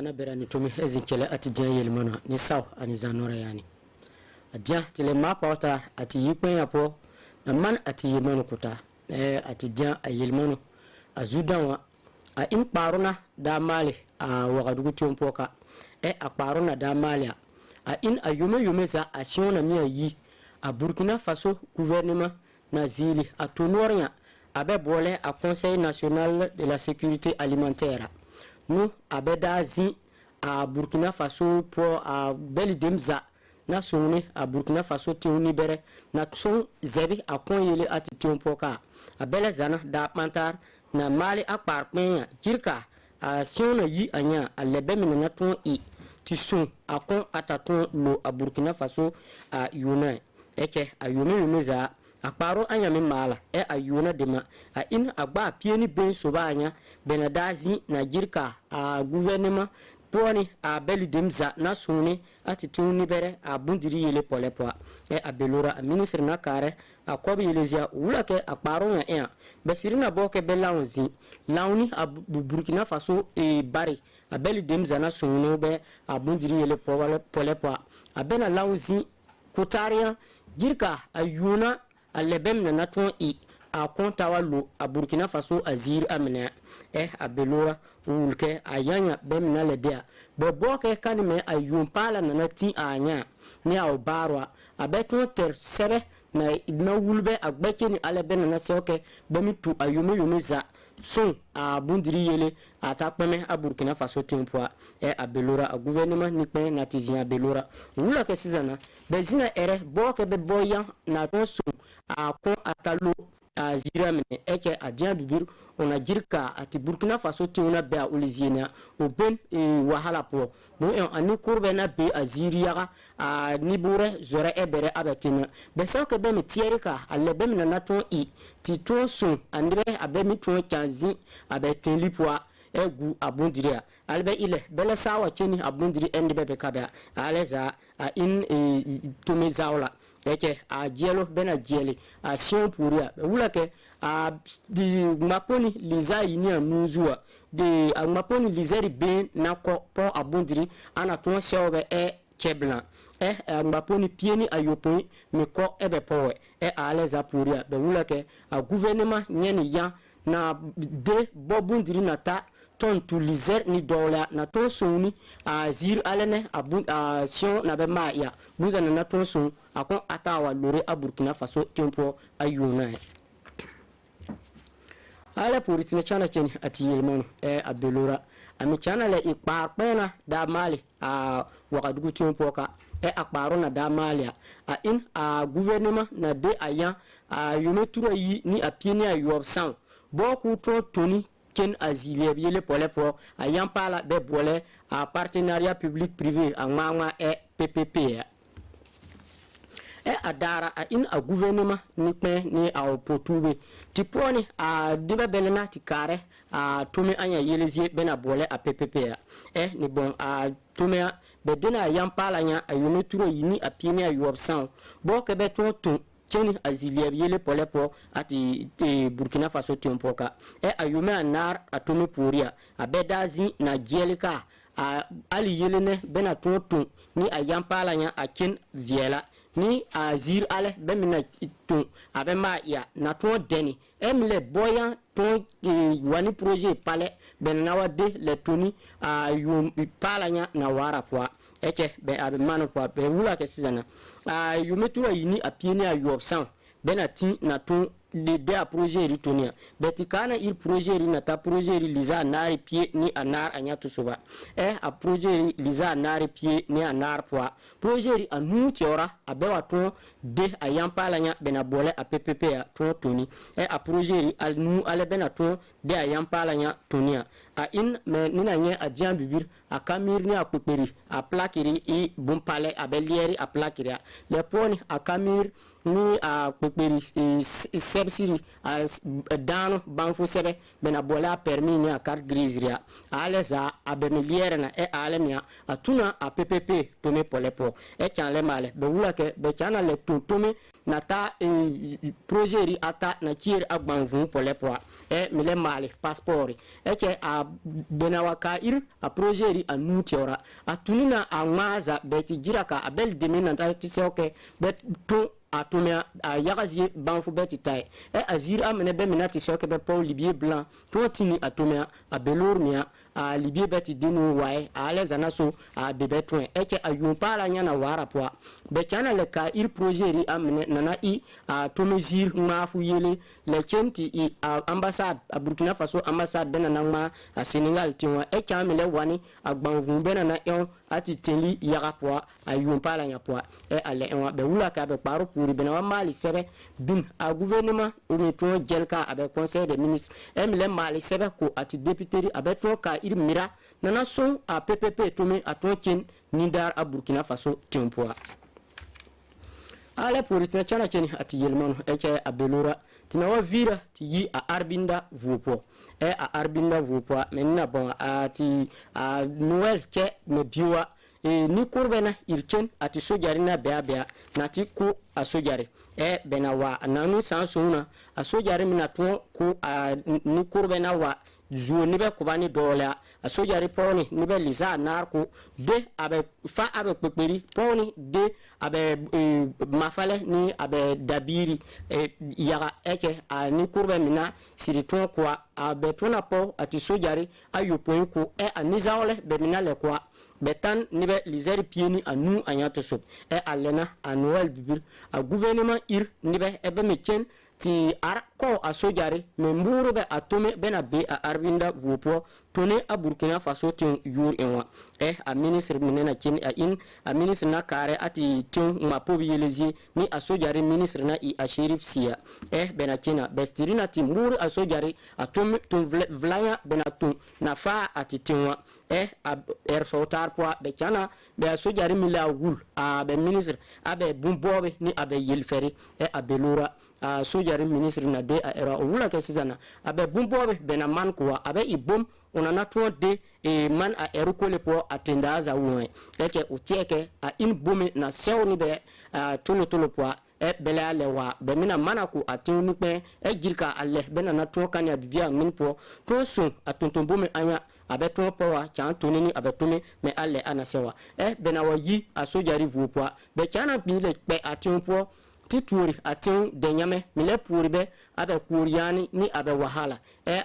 zana berani tumi ezinkele ati dia yelmana ni saw ani zanora yani adia tele mapota ati yikpen yapo na man ati yelmanu kuta ati dia ayelmanu azudanwa a in paruna da mali a wagadugu tumpoka a paruna da mali a in ayume za asiona mi yi a Burkina Faso gouvernement na zili a tonornya abe bole a Conseil national de la sécurité alimentaire nous abe dazi a Burkina Faso pour a beli demza na sonne a Burkina Faso tiuni bere na son zebi a konyele ati tumpoka a bele zana da pantar na mali a parpenya jirka a siona yi anya a lebe minana ton i ti son a kon ataton lo a Burkina Faso a yuna eke a yume za a paro anya mi mala a yuna dema a in agba pieni ben soba anya benadazi na jirka a gouvernement poni a beli demza na suni ati tuni bere a bundiri yele polepoa a belora a ministre na kare a kobi yelezia ulake a paro ya besirina boke belaunzi launi a Burkina Faso e bari a beli demza na suni be a bundiri yele polepoa a bena launzi kotaria jirka a yuna a lebem na naton i a kontawa lo a Burkina Faso a zir amina a belora ulke a yanya bem na ledea be boke kanime a yumpala na nati a nya ni a barwa a beton ter sebe na wulbe a gbeke ni aleben na seoke bemi tu a yume za son a bundiri yele a tapeme a Burkina Faso tempoa a belora a gouvernement ni pen na tizia belora wula ke sizana bezina ere boke be boyan na ton son a kon atalo a ziramene eke a dia bibir ona jirka ati Burkina Faso tuna be a ulizina o ben wahala po mo ani kurbe na be a ziriya a nibure zore ebere abetina be so ke be mi tierika alle be mi na ton i ti ton son andre abe mi ton kanzi abetin lipwa egu abundiria albe ile bele sawa keni abundiri endi be kabe aleza a in tumi zawla eke a jelo bena jeli a sion puria wulake a di maponi liza yini anuzua de a maponi lizeri ben na ko po abundiri ana ton sewbe kebla a maponi pieni ayopon me ko ebe powe aleza puria be wulake a gouvernement nyeni ya na de bobundiri na ta ton tu lizer ni dola na ton soni a zir alene a sion na be ma ya buza na ton son akon atawa lore a Burkina Faso tempo ayuna ala police chana cheni ati yelmon a belora ami chana le ipapena da mali a wakadugu tempo ka a parona da mali a in a gouvernement na de ayan a yometuro yi ni a pieni a yobsan boku to toni ken azilie yele polepo a yampala be bole a partenariat public privé a mama PPP adara a in a gouvernement ni pe ni a potube tiponi a diba belena tikare a tumi anya yelezie bena bole a PPP ni bon a tumi be dena yampala nya a yoneturo yini a pieni a yobsan bo ke be ton keni azilia yele polepo ati Burkina Faso tempoka ayume anar atomi puria abedazi na jelika ali yelene bena tonton ni ayampala nya akin viela ni azir ale bemina ton abema ya na ton deni emle boyan ton wani projet pale ben nawade le toni ayum pala nya na wara kwa eke be abe manu kwa be wula ke sizana yumetu yini apieni a yobsan benati na ton de a projet ritonia betikana il projet ri na ta projet ri liza nari pie ni anar anya tusuba a projet liza nari pie ni anar poa projet ri anu tiora abewa ton de ayampala nya bena bole a PPP a ton toni a projet ri al nu ale bena ton de ayampala nya tonia a in me nina nye a dian bibir a kamir ni a peperi a plakiri i bumpale a belieri a plakiri le poni a kamir ni a peperi sebsiri a dano banfo sebe bena bola permis ni a carte grise aleza a bemeliere na alemia a tuna a PPP tome polepo kan le male be wula ke be kana le tome nata projet ri ata na kier agbanvu pole poa mele mali passeport ke a benawa ka ir a projet ri anu tiora atunina a maza beti jiraka abel demina ta tisoke bet to atomia a yagazie banfu beti tai azir amene be minati soke be paul libier blanc to tini atomia a belormia a libier beti dinu wae a les anaso a bebe toin ke ayun para nyana wara poa be kana le ka ir projet ri amene nana I a tomezir mafu yele le kenti I a ambassade a Burkina Faso ambassade benana ma a Senegal tiwa kamele wani a gbanvu benana yon ati teli yaga poa ayun para nya poa ale enwa be wula ka be paro pour benawa mali sebe bin a gouvernement o ni to gelka avec conseil des ministres emle mali sebe ko ati député avec to ka ir mira nana son a PPP to me a to kin nindar a Burkina Faso tempoa ale pour tina chana cheni ati yelmano a belora tina wa vira ti yi a arbinda vupo a arbinda vupo menna bon ati a Noël ke me biwa ni kurbena irken ati sojari na bea na ti ku a sojari bena wa nanu sansuna a sojari mina to ku ni kurbena wa zuo ni be kubani dola a sojari poni ni be liza narko de abe fa abe peperi poni de abe mafale ni abe dabiri yaga a ni kurbe mina siriton kwa abe tona po ati sojari ayopo ko a nizawle be mina le kwa betan nibe lizeri pieni anu anyato sop alena a Noël bibir a gouvernement ir nibe ebe meken ti arko a sojari memburu be atome bena be a arbinda vupo tone a Burkina Faso tin yur enwa a ministre minena kin a in a ministre na kare ati tin ma pobi yelezi ni a sojari ministre na I a sheriff sia bena kina bestirina ti muru a sojari atome ton vlaya bena ton na fa ati tinwa a sotar poa be kana be a sojari mila wul a be ministre a be bumbobe ni a be yelferi a belura a sojari ministre na de a era wula ke sizana a be bumbobe bena man kuwa a be ibom onana to de man a erukole po atenda za wuwe ke utieke a in bome na sewni be tolo po bele ale wa be mina manaku atuni pe jirka alle bena na to kan ya bibia min po to so atonton bome anya abeto powa chan tonini abetome me alle anasewa bena wa yi a sojari vu po be chana bile pe atin po tituri atin denyame mile puri be abe kuriani ni abe wahala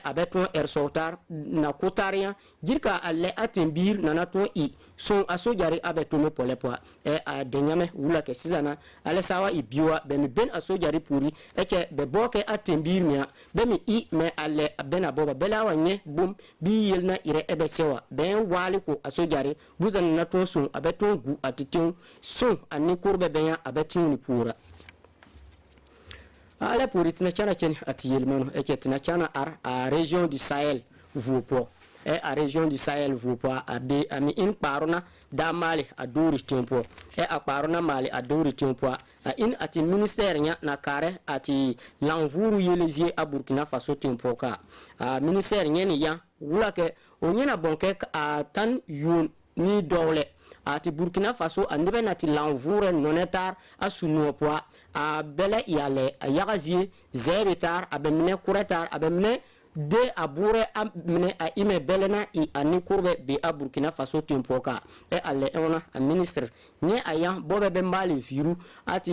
abeto sotar na kotaria jirka alle atembir nanato I son asojari abeto pole po a denyame wula ke sizana ale sawa I biwa be mi ben asojari puri ke be boke atembir mia be mi I me alle bena boba belawa nye bum bi yelna ire ebe sewa ben wali ko asojari buzan na to son abeto gu atitin son ani kurbe benya abetin ni pura ale pour tina chana chen ati yelmano tina chana a région du Sahel vupo a région du Sahel vupo abi ami in parona da Mali a dori tempo a parona Mali a dori tempo a in ati ministère nya na kare ati lanvuru yelezie a Burkina Faso tempo ka a ministère nya ni ya wula ke onyena bonke a tan yun ni dole ati Burkina Faso andebe nati lanvure nonetar a suno po a bele yale a yagazie zebetar abemne kuretar abemne de abure amne a ime belena I ani kurbe be a Burkina Faso timpoka ale ona a ministre ni ayan bobe be mali viru ati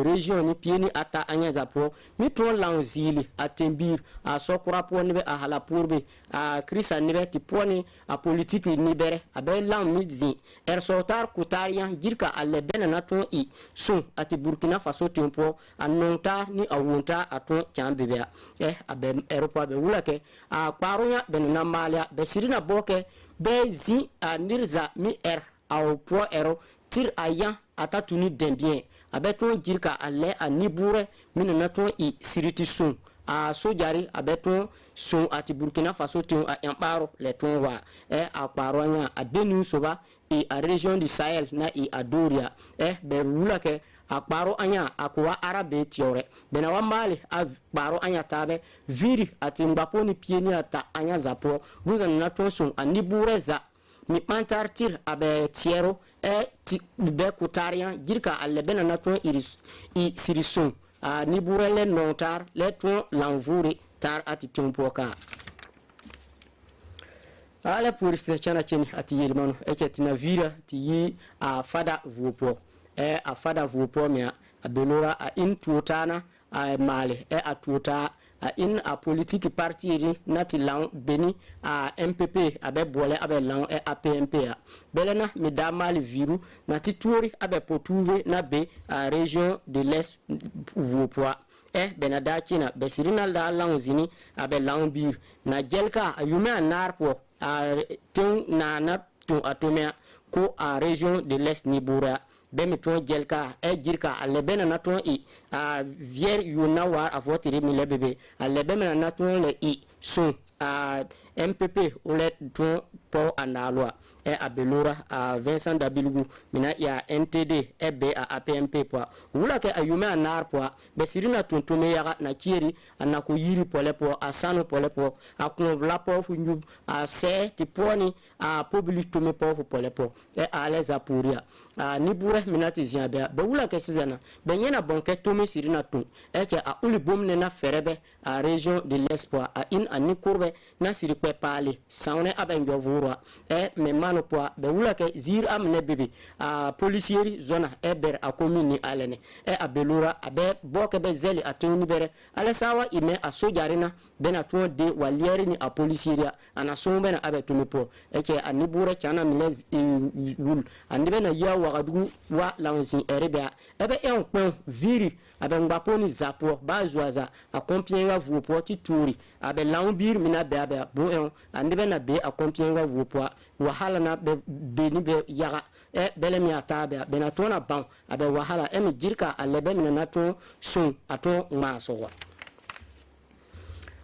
region ni pieni ata anya zapo mi to lanzili atembir a sokura poni be a hala pourbe a krisa ni be ti poni a politique ni bere a be lan mizi sotar kutaria jirka ale benana to I so ati Burkina Faso timpo a nonta ni a wonta ato chambebe a be Europa be wulake a parunya benana malia be sirina boke be zi a nirza mi au po tir ayan atatuni dembien abeto jirka alle a nibure minana to I siriti sun a sojari abeto sun ati Burkina Faso tun a emparo le ton wa a parunya a denu soba a région du Sahel na a doria be wulake a paro anya akwa arabe tiore bena wa mali a paro anya tabe viri ati mbaponi pieni ata anya zapo buzan na tonson anibureza ni mantar tir abe tiero ti be kutarian jirka alle bena naton iris I sirison ni burele notar le ton l'envouri tar ati tempoka ala pour se chana cheni ati yelmano tina vira ti yi a fada vupo a fada vupo mea a belora a in tuotana a male a tuota a in a politique parti nati lang beni a MPP abe bole abe lang a PMP a belena mi da mali viru nati tuori abe potouve na be a région de l'Est vupo benada china besirina da lang zini abe lang bir na jelka ayume anar po a ton na ton atomea ko a région de l'Est nibura bemiton jelka jirka alebena naton a vier yuna war a votiri mi lebebe alebena naton le son a MPP ole ton po analwa a belora a Vincent Dabilgu mina ya NTD be a APMP po wula ke ayume anar po besirina tontome yaga na kieri anako yiri pole po a sano pole po a konvla po fu nyub a se ti poni a public to me po fu pole po a les apuria ni bure minati ziabia be wula ke sizana be nyena bonke tome sirina ton ke a uli bomne na ferebe a région de l'espoir a in ani courbe na sirikwe pale saune abenjo vurwa me mano po be wula ke zir amne bebe a policieri zona ber a commune alene a belura abe boke be zeli atuni bere ale sawa ime a sojarina bena to de walieri ni a policieri ana sombe na abe tumi po ke ani bure chana milez wul andi bena ya wagadugu wa lanzi erebia ebe enkpon viri abe ngaponi zapo bazwaza a compienga vupo ti turi abe lambir mina be abe bon andi bena be a compienga vupo wahala na be ni be yaga bele mi atabe bena tona ban abe wahala mi jirka alebe mina nato son ato masowa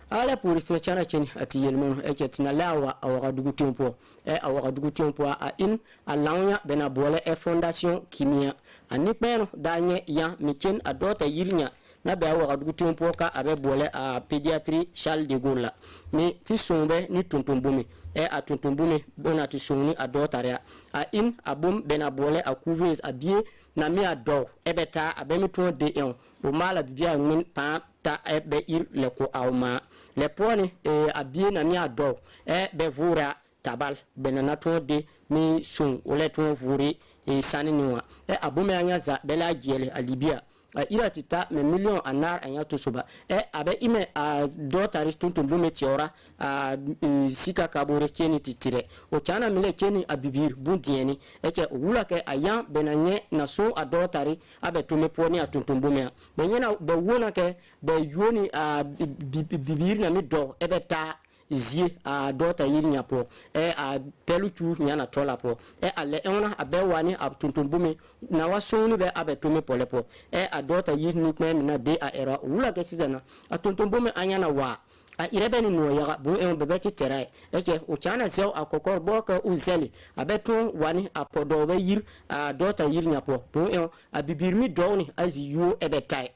ala pour se chana cheni ati yelmono tina lawa awaka dugu tempo awaka dugu tempo a in alanya bena bole fondation kimia ani peno danye ya miken adota yirnya na be awaka dugu tempo ka abe bole a pédiatrie Charles de Gaulle mais ti sombe ni tontombumi a tontombumi bona ti sonni adota ria a in abum bena bole a couveuse a bien na mi ado ebeta abemi ton de o mala bibia min pa ta ebe ir le ko awma le poni a bien na mi ado be vura tabal benana to de mi sun ole to vuri saniniwa abume anya za bela giele a Libya ira tita me million anar anya to soba abe ime a dotari tuntum bume tiora sika kabore keni titire o kana mile keni abibir bundieni ke wula ke ayan benanye na so a dotari abe to me poni a tuntum bume benyena be wona ke be yoni a bibir na mi do ebe ta zie a dota yirinya po a peluchu nyana tola po ale ona abe wani a tuntumbume na wasonu be abe tume pole po a dota yirni kme na de a era wula ke sizana a tuntumbume anyana wa a irebe ni no yaga bu bebe ti terai ke o chana zeo a kokor boka uzeli abe to wani a podo be yir a dota yirinya po bu a bibirmi doni azi yu ebe tai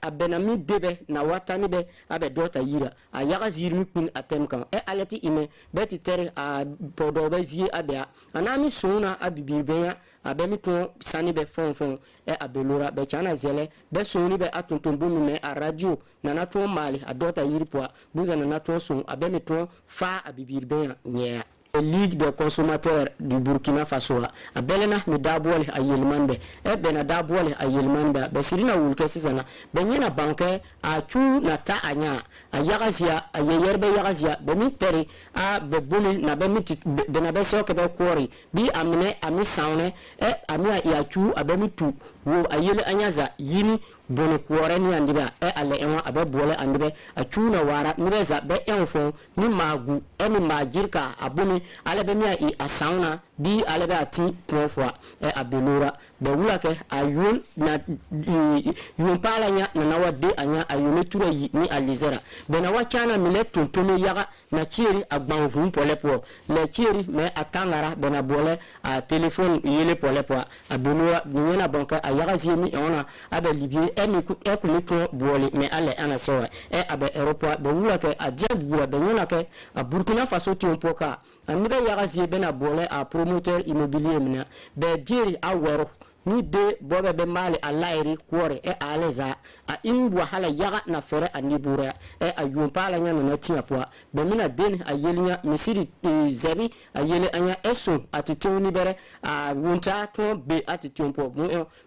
abenami bebe na watani be abe dota yira a yaga zirmi kun atemkan alati ime beti tere a podobe zie abea anami sona abibirbeya abemi to sani be fonfon abelora be chana zele be soni be atontombomi me a radio na na to mali a dota yirpoa buza na to son abemi to fa abibirbeya nya Ligue des consommateurs du Burkina Faso a belena mi dabole a yelmande bena dabole a yelmanda be sirina wulke sizana be nyena banke a chu na ta anya a yagazia a yerbe yagazia be mi teri a be bumi na be mi be na be so ke be kwori bi amne ami saune ami a chu a be mi tu wo a yele anyaza yini bone kwore ni andiba ale enwa abe bole andibe a chu na wara mi be za be enfo ni magu mi majirka abumi alebe mi a sauna bi alebe ati profwa abelora be wula ke ayun na yun pala nya na wade anya ayun tura yi ni alizera be na wachana mile tontono yaga na chiri agban vum pole po le chiri me akangara be na bole a telephone yele pole po abunwa nyena banka ayaga ziemi ona abe libye eni ku e ku mitro bole me ale ana so e abe aeroport be wula ke adia bua be nyena ke a Burkina Faso ti onpoka anibe yaga zie be na bole a promoteur immobilier mena be diri awero ni de bobe be mali alairi kwore e aleza a ingwa hala yaga na fere anibura e ayumpa la nya na tia po be mina den ayelinya misiri zebi ayele anya eso atituni bere a wunta to be atitumpo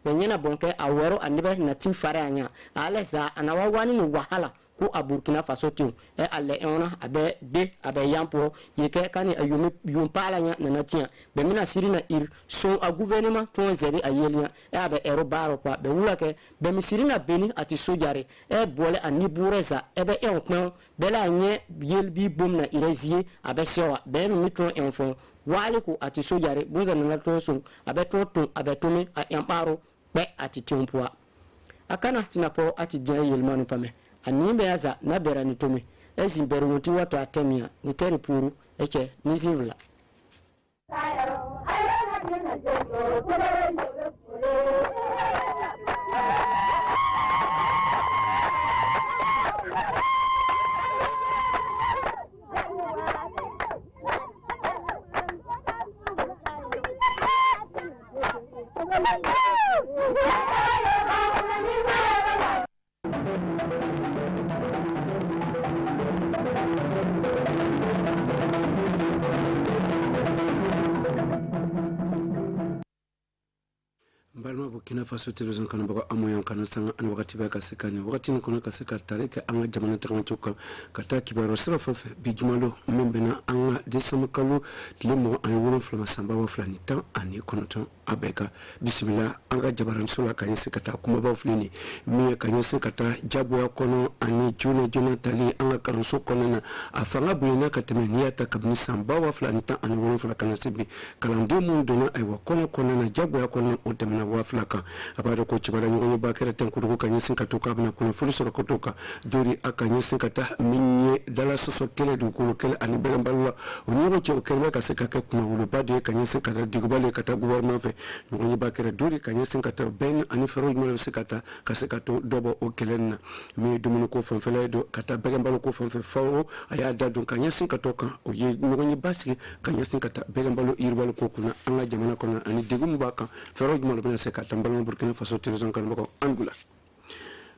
be nyena bonke awero anibe na tim fare anya aleza anawa wani ni wahala ko a Burkina Faso tin e alle ona abe de abe yampo yeke kani ayumi yumpala nya na natia be mina sirina ir so a gouvernement to zeri ayelia e abe ero baro kwa be wulake be misirina beni ati sojare e bole anibureza ebe e okon be la nye yelbi bomna irezie abe sewa be no mitro enfon wali ko ati sojare bunza na to so abe to abe tome a yamparo be ati tumpoa akana tinapo ati jan yelmanu pame animbe yaza na bera ni tome ezi beru muti watu atemia ni teri puru eke nizivla Balma Burkina Faso television kan bago amoyan kan sanga an wakati ba kasekani wakati ni kono kaseka tareke anga jamana tanga choka kata kibaro srafa bi jumalo membena anga desam kalu lemo an wono flama samba wa flani tan ani kono tan abeka bismillah anga jabaran sula kan sekata kuma ba flini mi kan sekata jabo kono ani juna tali anga kan so kono na afanga buyena katemenia ta kabni samba wa flani tan ani wono flana kan sebi kalando mun dona ay wa kono na jabo kono otemena waflaka abado ko chibala ngo bakere tan kuruko kanyisin katoka bana kuna fulusoro kotoka dori akanyisin kata minye dala soso kele du kulo kele ani begamballa oniro che okele ka seka ka kuma ulo bade kanyisin kata digubale kata gouvernement fe ngo bakere dori kanyisin kata ben ani fero mo sekata ka sekato dobo okele na mi dumuno ko fonfele do kata begambalo ko fonfe fawo aya da don kanyisin katoka o ye ngo basi kanyisin kata begambalo irbalo ko kuna anga jamana kono ani digum baka fero mo sekata mbalon Burkina Faso television kan bako angula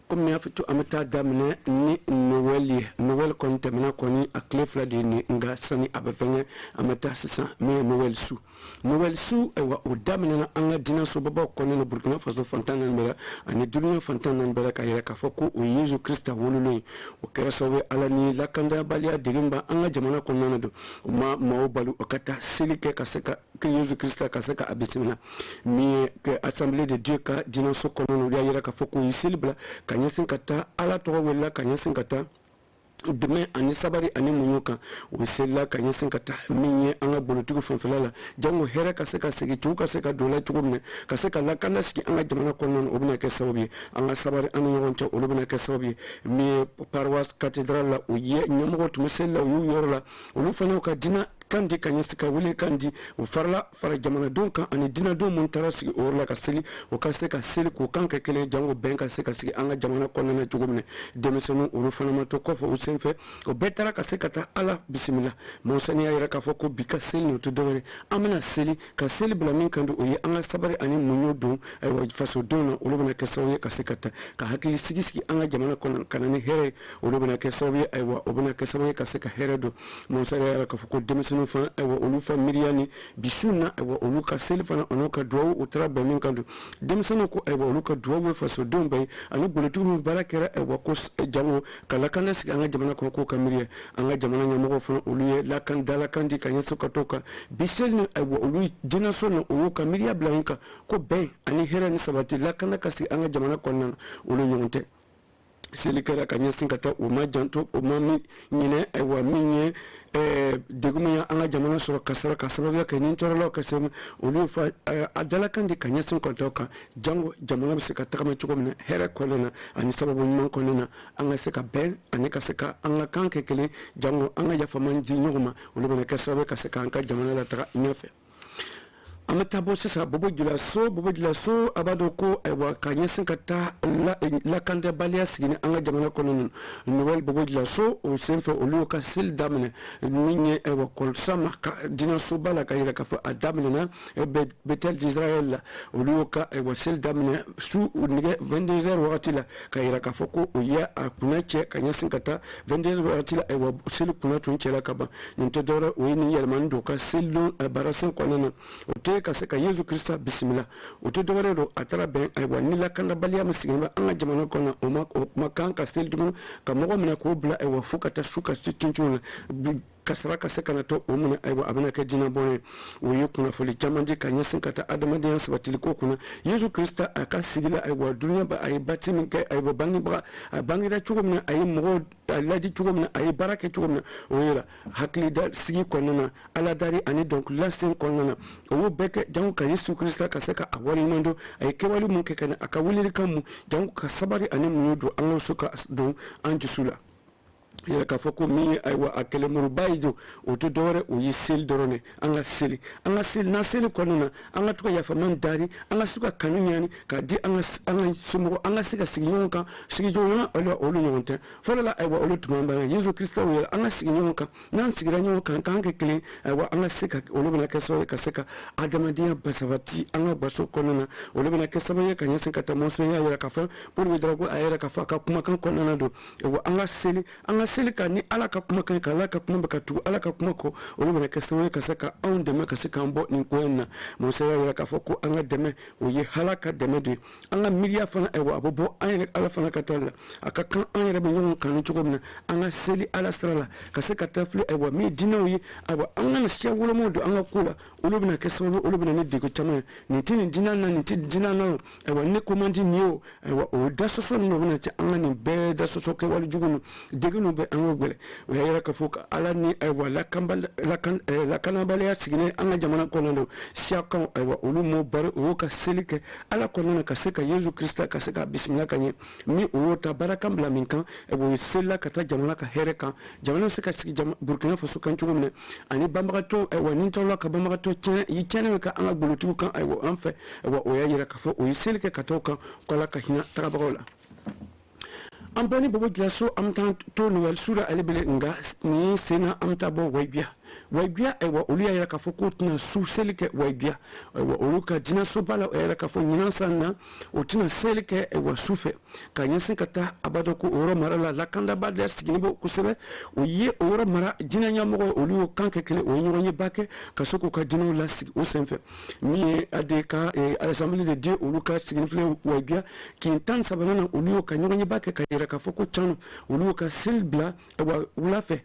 comme ya fitu amata damne ni Noël kon temena koni a clefla de ni nga sani abafenye amata sisa me Noël su e wa o damne na anga dina so baba koni na Burkina Faso fontana mbela ani dunya fontana mbela ka yela ka foko o Yesu Christa wololo o kera sawe ala ni lakanda balia digimba anga jamana konna do ma balu okata silike kaseka que Yesu Christa kaseka abisimina mi que assemblée de Dieu ka dina so kono ya yela ka foko isilbla kanyesin kata ala to wela kanyesin kata demain ani sabari ani munyuka wisela kanyesin kata minye anga bolotugo fonfelala jango hera kaseka sigi chuka seka dola chugumne kaseka lakanda ski anga jamana konon obna ke sababi anga sabari ani yoncha olobna ke sababi mi paroisse cathédrale la uye nyamogo tumusela yu yorla olufanya ka dina kandi kanyesika wile kandi ufarla fara jamana donka ani dina do montara sigi orla kasili o kaseka sili ko kanka kele jango benka seka sigi anga jamana konna jugumne demisonu urufana mato kofo usenfe o betara kaseka ta ala bismillah monsani ya ira kafoko bika sili no to dowere amana sili ka sili blamin kandu oye anga sabari ani munyo don ay wa faso dona olobna kesawe kaseka ta ka hakili sigi anga jamana konna kanani here olobna kesawe ay wa obna kesawe kaseka here do monsani ya ira kafoko demisonu fa ewa olufa miriani bisuna ewa oluka selfana onoka draw utra bemin kandu demsano ko ewa oluka draw we faso dombe ani boletu mi barakera ewa ko jamu kala kana sigi anga jamana ko kamiria anga jamana nyamo fa oluye la kan dala kandi kanya soka toka biselni ewa olu dinaso no oluka miria blanka ko ben ani hera ni sabati la kana kasi anga jamana ko nan olu yonte selikara ka ɲɛsin ka taa o ma janto o ma min ɲinɛ ayiwa min ye degun ye an ka jamana sɔrɔ kasara ka sababuya kɛ ni tɔɔrɔlaw ka se olu fa a dalakan de ka ɲɛsin kɔlɔlɔ kan jango jamana bɛ se ka tagama cogo min na hɛrɛ kɔnɔna na ani sababu ɲuman kɔnɔna na an ka se ka bɛn ani ka se ka an ka kan kɛ kelen jango an ka yafama di ɲɔgɔn ma olu bɛna kɛ sababu ka se ka an ka jamana lataga ɲɛfɛ. An bɛ taa bɔ sisan bobo jilaso a b'a dɔn ko ayiwa ka ɲɛsin ka taa lakandabaliya sigi ni an ka jamana kɔnɔ Noël bobo jilaso o senfɛ olu ka seli daminɛ min ye ayiwa kɔlɔsa ma ka dinasoba la ka yira k'a fɔ a daminɛna Bethel d'Israël la olu ka ayiwa seli daminɛ su nɛgɛ 22h wagati la ka yira k'a fɔ ko o ye a kunna cɛ ka ɲɛsin ka taa 22h wagati la ayiwa seli kunna tun cɛla ka ban nin tɛ dɔwɛrɛ o ye nin yɛlɛmani don ka seli don baarasen kɔnɔna na o tɛ ka se ka Yesu Krista bisimila o tɛ dɔwɛrɛ don a taara bɛn ayiwa ni lakandabaliya min sigilen bɛ an ka jamana kɔnɔ o kuma kan ka seli tuguni ka mɔgɔ minɛ k'o bila ayiwa fo ka taa su ka cincin na kasara ka se ka na to o minɛ ayiwa a bɛna kɛ diinɛ bɔnɛ ye o ye kunnafoni caman di ka ɲɛsin ka taa adamadenya sabatiliko kunna Yesu Krista a ka sigi la ayiwa duniya ba a ye bati min kɛ ayiwa bangebaga a bangera cogo min na a ye mɔgɔw ladi cogo min na a ye baara kɛ cogo min na o ye la hakili da sigi kɔnɔna na aladari ani dɔnkilila sen kɔnɔna na o y'o bɛɛ kɛ jango ka Yesu Krista ka se ka a waleɲuman don a ye kɛwale mun kɛ ka na a ka welelikan mun jango ka sabari ani muɲu don an ka so ka don an dusu la yɛrɛ k'a fɔ ko min ye ayiwa a kɛlɛmuruba ye do o tɛ dɔwɛrɛ o ye seli dɔrɔn de an ka seli n'an seli kɔnɔna na an ka to ka yafama dari an ka se ka kanu ɲani k'a di an ka somɔgɔ an ka se ka sigi ɲɔgɔn kan sigiɲɔgɔnya olu ɲɔgɔn tɛ fɔlɔ la ayiwa olu tuma bɛ Yesu Krista yɛrɛ an ka sigi ɲɔgɔn kan n'an sigira ɲɔgɔn kan k'an kɛ kelen ayiwa an ka se ka olu bɛna kɛ sababu ye ka se ka adamadenya basabati an ka baso kɔnɔna na olu bɛna kɛ sababu ye ka ɲɛsin ka taa mɔnsɔnya yɛrɛ k'a fɔ Paul bɛ dɔrɔn ko a yɛrɛ k'a fɔ a ka kumakan kɔnɔna don ayiwa an ka seli ka ni ala ka kuma kan ka ala ka kuma bɛ ka tugu ala ka kuma kɔ olu bɛna kɛ sababu ye ka se ka anw dɛmɛ ka se k'an bɔ nin ko in na Musa yɛrɛ k'a fɔ ko an ka dɛmɛ o ye hala ka dɛmɛ de ye an ka miiriya fana ayiwa a bɛ bɔ an yɛrɛ ala fana ka taa la a ka kan an yɛrɛ bɛ ɲɔgɔn kanu cogo min na an ka seli ala sira la ka se ka taa fili ayiwa min diinɛw ye ayiwa an ka na siya wolomaw don an ka ko la olu bɛna kɛ sababu olu bɛna ni degun caman ye nin tɛ nin diinɛ na nin tɛ diinɛ na ayiwa ne ko man di nin ye o ayiwa o da sɔsɔ ninnu bɛna cɛ an ka nin bɛɛ da sɔsɔ kɛwale jugu ninnu degun ninnu bɛ an ka gwɛlɛ o y'a yira k'a fɔ ka ala ni ayiwa lakanabaliya sigilen an ka jamana kɔnɔ don siyakanw ayiwa olu m'o bari o y'o ka seli kɛ ala kɔnɔna na ka se ka Yesu Krista ka se ka bisimila ka ɲɛ ni o y'o ta baarakan bila min kan ayiwa o ye selila ka taa jamana ka hɛrɛ kan jamana bɛ se ka sigi Burkina Faso kan cogo min na ani banbagatɔ ayiwa ni tɔɔrɔla ka banbagatɔ tiɲɛ min ka an ka golotigiw kan ayiwa an fɛ ayiwa o y'a yira k'a fɔ o ye seli kɛ ka taa o kan ko ala ka hinɛ tagabagaw la. An bɔni bobo jilaso an bɛ taa to Noël sura ale bele nka nin ye sen na an bɛ taa bɔ wayibiya ayiwa olu y'a yira k'a fɔ k'o tɛna su seli kɛ wayibiya ayiwa olu ka dinasoba la o y'a yira k'a fɔ ɲinan san na o tɛna seli kɛ ayiwa su fɛ ka ɲɛsin ka taa a b'a dɔn ko o yɔrɔ mara la lakandabaliya sigilen bɛ kosɛbɛ o ye o yɔrɔ mara diinɛ ɲɛmɔgɔ olu y'o kan kɛ kelen o ye ɲɔgɔn ye ba kɛ ka se k'u ka diinɛw lasigi o senfɛ min ye AD ka Assemblée de Dieu olu ka sigini filɛ wayibiya kin 13 na olu y'o ka ɲɔgɔn ye ba kɛ ka yira k'a fɔ ko canu olu y'o ka seli bila ayiwa wula fɛ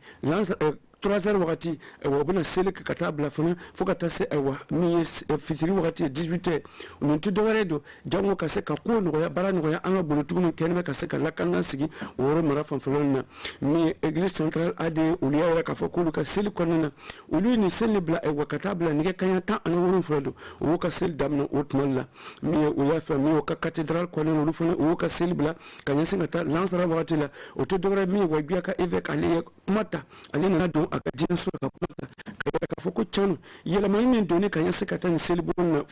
3h wagati ayiwa u bɛna seli kɛ ka taa bila fana fo ka taa se ayiwa min ye fitiri wagati ye 18h nin tɛ dɔwɛrɛ don jango ka se ka ko nɔgɔya baara nɔgɔya an ka bolotigiw min kɛnɛ bɛ ka se ka lakana sigi o yɔrɔ mara fanfɛlaw na min ye église centrale AD olu y'a yira k'a fɔ k'olu ka seli kɔnɔna na olu ye nin seli bila ayiwa ka taa bila nɛgɛ kanɲɛ 17 don o y'u ka seli daminɛ o tuma la min ye o y'a fɛ min y'o ka cathédrale kɔnɔna na olu fana o y'u ka seli bila ka ɲɛsin ka taa lansara wagati la o tɛ dɔwɛrɛ min ye wayibiya ka évêque ale ye kuma ta ale nana don a ka diinɛ so ka kuma ta ka yira k'a fɔ ko canu yɛlɛmani min donni ka ɲɛsin ka taa nin selibon na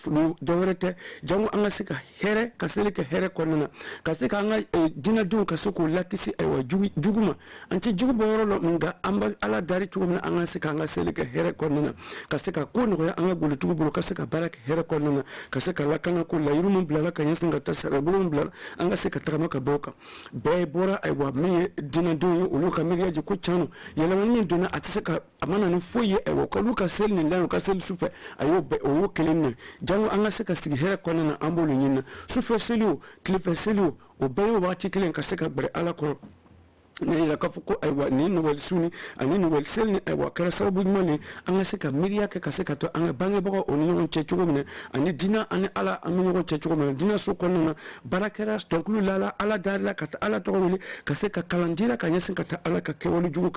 dɔwɛrɛ tɛ jango an ka se ka hɛrɛ ka seli kɛ hɛrɛ kɔnɔna na ka se ka an ka diinɛdenw ka se k'o lakisi ayiwa jugu ma an tɛ jugu bɔ yɔrɔ la nka an bɛ ala dari cogo min na an ka se ka an ka seli kɛ hɛrɛ kɔnɔna na ka se ka ko nɔgɔya an ka golotigiw bolo ka se ka baara kɛ hɛrɛ kɔnɔna na ka se ka lakana ko layiru min bilala ka ɲɛsin ka taa sarabolo min bilala an ka se ka tagama ka bɔ o kan bɛɛ bɔra ayiwa min ye diinɛdenw ye olu ka miiriya je ko canu yɛlɛmani min donna a tɛ se ka a mana ni foyi ye ayiwa k'olu ka seli nin la u ka seli sufɛ a y'o kelen na jango an ka se ka sigi hɛrɛ kɔnɔna na an b'olu ɲini na sufɛ seli o tilefɛ seli o bɛɛ ye waati kelen ka se ka bɛrɛ ala kɔrɔ ne la ka fuko aywa ni no wal suni ani no wal selni aywa kala sababu mani anga seka miria ke ka seka to anga bange boko oni no chechugo mene ani dina ani ala ami no chechugo mene dina so kono barakera donc lu lala ala darla kata ala to wele ka seka kalandira ka yesin kata ala ka kewolu jugo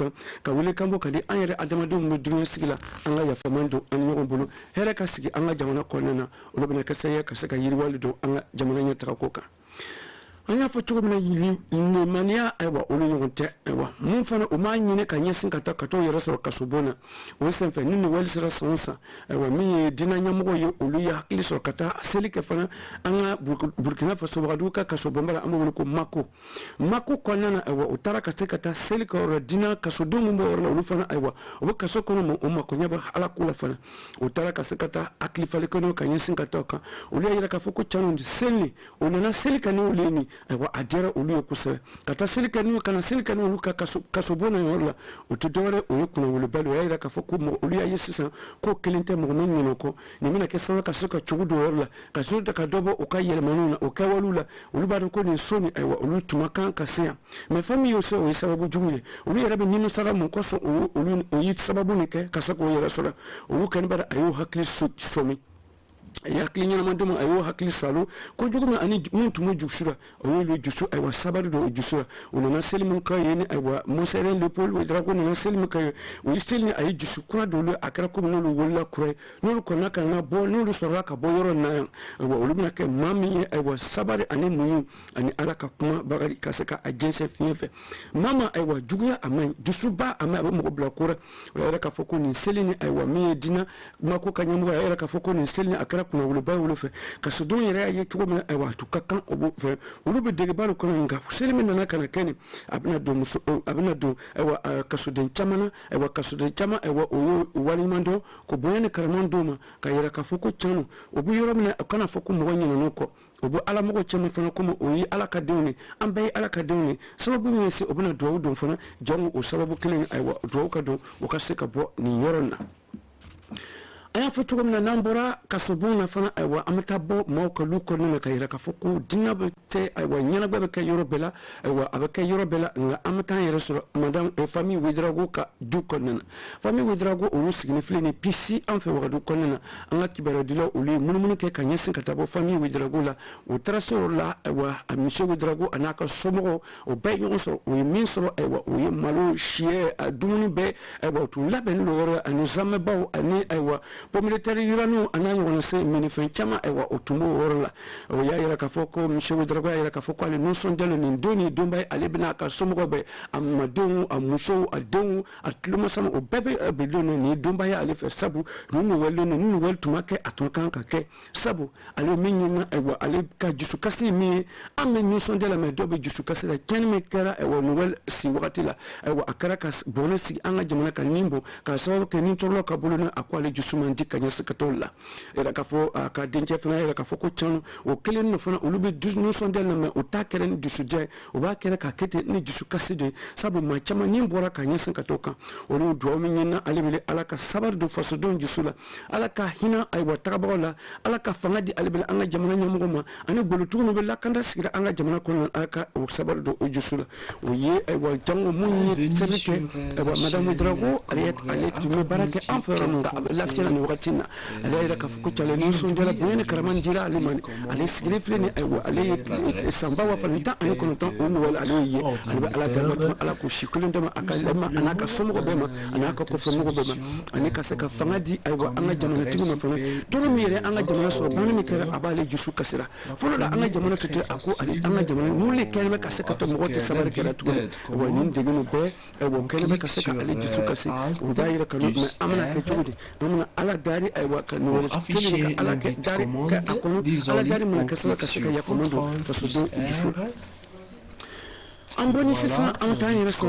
ka wele kambo ka di anyere adamadu mu dunya sigila anga ya famando ani no bulu here ka sigi anga jamana kono olobena ka sey ka seka yiri walido anga jamana nyata ka koka anya foto ko na mania ewa olu nte ewa mun fana o ma nyine ka nyesin kata kato yere so kasobona o sen fe ni wel sira sonsa ewa mi dina nyamugo ye olu ya ili so kata selike fana anga Burkina Faso waduka kasobomba amolo ko mako konna ewa utara kata selike ro dina kasodongo mbo ro olu fana ewa o kaso ko mo o makonya ba ala kula fana utara kata aklifale ko no ka nyesin kata ka olu ya ka foko chano ndi selni onana selike ni oleni aywa adira olu yokusa kata silika ni kana silika ni olu kasobona yorla utudore oyekuna wole balo yaira ka foko mo olu ya yesisa ko kelente mo no nyino ko ni mina kesana ka soka chugudo yorla ka soka ka dobo o ka yele manuna o ka walula olu ba ko ni soni aywa olu tumakan ka sea me fami yoso o sababu jumule olu yara be nino sara mo ko so olu o yit sababu ni ke ka soko yara sora olu kan bada ayo hakli somi ya klinya na manduma ayo hakli salo ko juguma ani muntu mo jusura o lo jusu aywa sabadu do jusura ono na selmu ka yene aywa mo seren le pol we drago na selmu ka we selni ay jusu kura do lo akra ko no lo wala kure no ko na kana bo no lo sora ka bo yoro na aywa o lumna ke mami aywa sabari ani mu ani alaka kuma bagari kaseka agense fiefe mama aywa juguya amay jusu ba amay mo ko bla kura wala ka foko ni selni aywa mi dina mako kanyamu ayra ka foko ni selni akra kuna wulu ba wulu fe kaso don yere ayi tugo mena aywa to kakan obo fe wulu be dege balu kono nga fuseli mena na kana keni abna do muso abna do aywa kaso den chamana aywa kaso den chama aywa o wali mando ko boyene karamando ma ka yere ka foko chano obu yoro mena kana foko mo wanyina noko obu ala mo chama fana kuma oyi ala ka dewni ambe ala ka dewni sababu mi se obuna do do fana jongo o sababu kelen aywa do ka do o ka se ka bo ni yorona aya foto na nambora kasobona fana aywa amatabo mawka luko nuna kayira ka foko dinabe te aywa nyana bebe ka yorobela aywa abeka yorobela nga amata yere sur madame e famille Wedrago ka du konena famille Wedrago o lusigni fleni pisi en fe wadu konena anga kibara dilo uli munumunu ke kanyesin katabo famille Wedrago la o traso la aywa monsieur Wedrago anaka somo o bayon so o minsro aywa o malo chie adumunu be aywa tu laben lo yoro anuzame bawo ani aywa po military yurano anayo wana se minifen chama ewa otumbo worla o ya ira ka foko monsieur Wedrago ya ira ka foko ale non sondelo ni ndoni domba ale bina ka somo be amadon amuso adon atluma sama o bebe belono ni domba ya ale fe sabu nunu welo nunu wel tumake atonkan ka ke sabu ale minyina ewa ale ka jusu kasi mi amen non sondela me dobe jusu kasi la ken me kera ewa novel si wakati la ewa akara ka bonesi anga jamana ka nimbo ka sababu ke ni tolo ka bolona akwale jusu mandi kanya sekatola era ka fo ka denje fana era ka fo ko chano o kelen no fana olubi dus no sondel na me o takeren dusu je o ba kere ka kete ni dusu kaside sabu ma chama ni mbora kanya sekatoka o no do mi nyina alibele alaka sabar do faso don jusula alaka hina ay wa tagabola alaka fanga di alibele anga jamana nyamugo ma ani bolutu no be lakanda sigira anga jamana ko alaka o sabar do jusula o ye ay wa jango munyi sebeke wa madame Wedrago aliyet aliyet me barake enfera nga laftina ni wakatina ala ka fuko chale no sonjala bwene karaman jira alimani ale sigrifle ni aywa ale samba wa falita ani kono ton on wala ale ye ala garatu ala ko shikulende ma akalema anaka somo ko bema anaka ko fomo ko bema anika saka fangadi aywa anga jamana tigu ma fana toro mire anga jamana so bana mi kera abale jusu kasira fono da anga jamana tuti ako ali anga jamana mule kelme ka saka to mogoti sabar kera tugo wa nin degino be aywa kelme ka saka ale jusu kasi o daira kanu ma amana ke tugudi amana ala dari aywa kanu wala sili ka ala ke dari ka akono ala dari mun ka saka ya komando faso do jusu amboni sisa antanye reso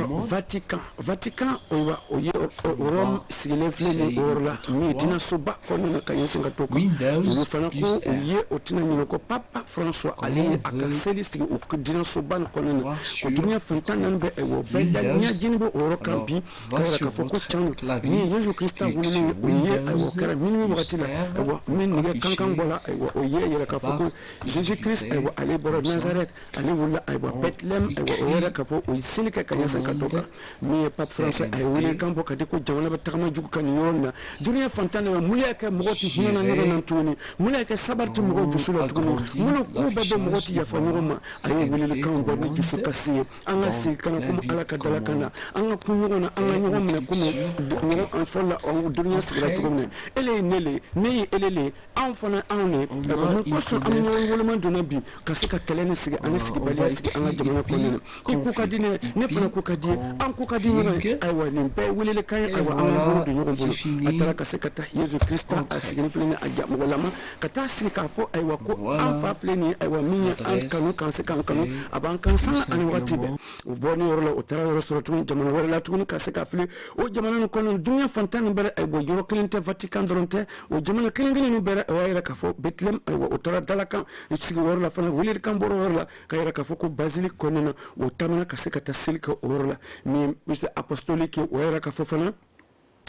Vatican owa oye Rome sigile fleni orla mi dina soba kono na kanyesinga toko mu fana ko oye otina nyino ko Papa François ali akaseli sigi o dina soba kono na ko dunya fantana nbe ewo bella nya jinbo oro kampi kala ka foko chano ni Yesu Krista wulu oye ewo kala minimi wakati la ewo min ni kankan bola ewo oye yela ka foko Jésus Christ ewo ali boro Nazareth ali wula ewo Bethlehem ewo yɛrɛ ka fɔ o seli kɛ ka ɲɛsin ka to kan min ye pape français a ye wele kan bɔ ka di ko jamana bɛ tagama jugu kan nin yɔrɔ min na duniya fantan de ma mun y'a kɛ mɔgɔ tɛ hinɛ na ɲɔgɔn na tuguni mun y'a kɛ sabari tɛ mɔgɔw dusu la tuguni mun ko bɛɛ bɛ mɔgɔ tɛ yafa ɲɔgɔn ma a ye welelikan bɔ ni dusu kasi ye an ka sigi kana komi ala ka dala kan na an ka kun ɲɔgɔn na an ka ɲɔgɔn minɛ komi ɲɔgɔn an fɔlɔ la duniya sigira cogo min na ele ye ne le ne ye ele le anw fana anw ne mun kosɔn an bɛ ɲɔgɔn woloma donna bi ka se ka kɛlɛ ni sigi ani sigibaliya sigi an ka jamana kɔnɔna na i ko ka di ne ne fana ko ka di ye an ko ka di ɲɔgɔn ye ayiwa nin bɛɛ ye welelikan ye ayiwa an ka bolo don ɲɔgɔn bolo a taara ka se ka taa yezu krista a sigini filɛ ni a ja mɔgɔ lama ka taa sigi k'a fɔ ayiwa ko an fa filɛ nin ye ayiwa min ye an kanu k'an se k'an kanu a b'an kan sanga ani wagati bɛɛ o bɔ ni yɔrɔ la o taara yɔrɔ sɔrɔ tuguni jamana wɛrɛ la tuguni ka se ka fili o jamana nin kɔnɔ dunuya fantan nin bɛrɛ ayiwa yɔrɔ kelen tɛ vatican dɔrɔn tɛ o jamana kelen kelen nin bɛrɛ o y'a yɛrɛ k'a fɔ betlem ayiwa o taara dalakan sigi o yɔrɔ la fana welelikan bɔra o yɔrɔ la ka yɛrɛ k'a fɔ ko basili kɔnɔna na o taamana ka se ka taa seli kɛ o yɔrɔ la min ye apostolique o yɛrɛ k'a fɔ fana